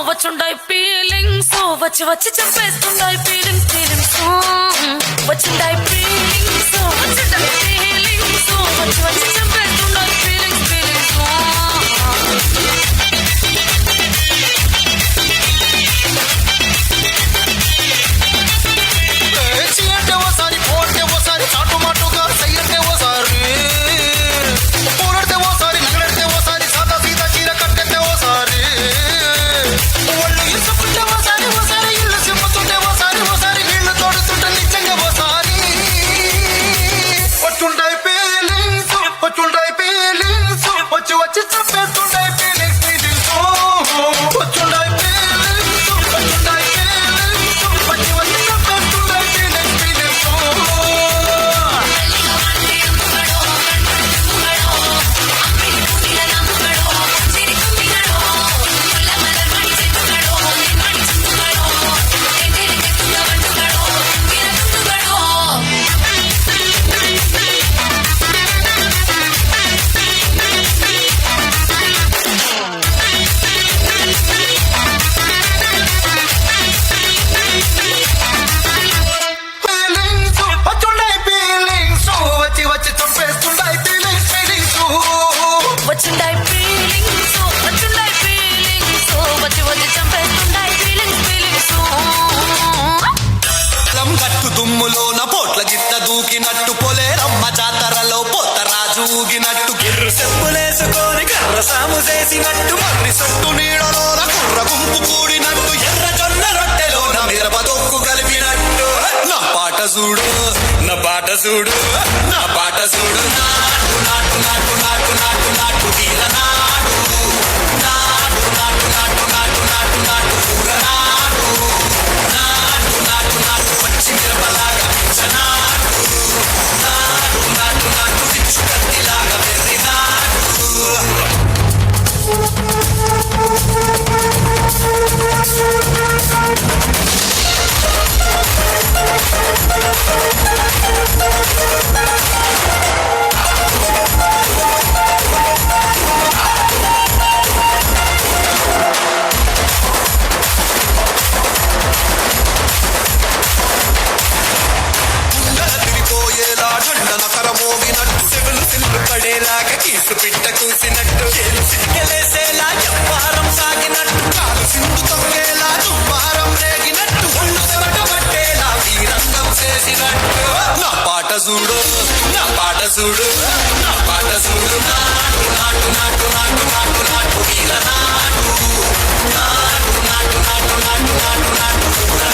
వచ్చుండాయి feelings వచ్చి వచ్చి చంపేస్తుండాయి feelings వచ్చుండాయి feelings వచ్చుండాయి feelings వచ్చి వచ్చి చంపేస్తుండాయి ఫీలింగ్స్ అంటే ఓసారి పోడితే ఓసారి చాటు మాటుగా సయ్యంటే ఓసారి పోరాడితే ఓసారి నగలడితే ఓసారి సాదా సీదా చీర కట్టెత్తే ఓసారి ఒళ్ళు ఇసుకుంటే ఓసారి ఓసారి ఇల్లు సిమ్ముతుంటే ఓసారి ఓసారి నీళ్లు తోడుతుంటే నిజంగా ఓసారి వచ్చుంటాయి ఫీలింగ్స్ వచ్చి వచ్చి చంపేస్తుంటాయి ఫీలింగ్స్ వచ్చుంటాయి ఫీలింగ్స్ వచ్చి వచ్చి చంపేస్తుంటాయి ఫీలింగ్స్ వచ్చుండాయి ఫీలింగ్స్ వచ్చుండాయి ఫీలింగ్స్ వచ్చి వచ్చి చంపేస్తుండాయి ఫీలింగ్స్ గట్టు దుమ్ములోన పోట్ల గిట్ట దూకినట్టు పొలేరమ్మ జాతరలో పోతరాజు ఊగినట్టు గిర్రు చెప్పులేసుకొని కర్ర సాము చేసినట్టు మర్రి సొట్టు నీడలోన కుర్ర గుంపు కూడినట్టు ఎర్ర జొన్న రొట్టెలోన మిరప దొక్కు కలిపినట్టు నా పాట చూడు నా పాట చూడు నా పాట చూడు నాటు నాటు నాటు నాటు నాటు నాటు వీర నాటు నాటు నాటు నాటు నాటు నాటు నాటు కూర నాటు నాటు నాటు నాటు పచ్చి మిరపలాగా పిచ్చనాటు నాటు నాటు నాటు పిచ్చు కత్తిలాగా వెర్రి నాటు పడేలాగా కీసు పిట్ట కూసినట్టు సిరికెలేసేలా ఎవ్వారం సాగినట్టు కాలు సింధు తొక్కేలా దువ్వారం రేగినట్టు ఒళ్ళు చెమట పట్టేలా వీరంగం చేసినట్టు నా పాట చూడు నా పాట చూడు నా పాట చూడు నాటు నాటు నాటు నాటు నాటు నాటు వీర నాటు నాటు నాటు నాటు నాటు నాటు నాటు నాటు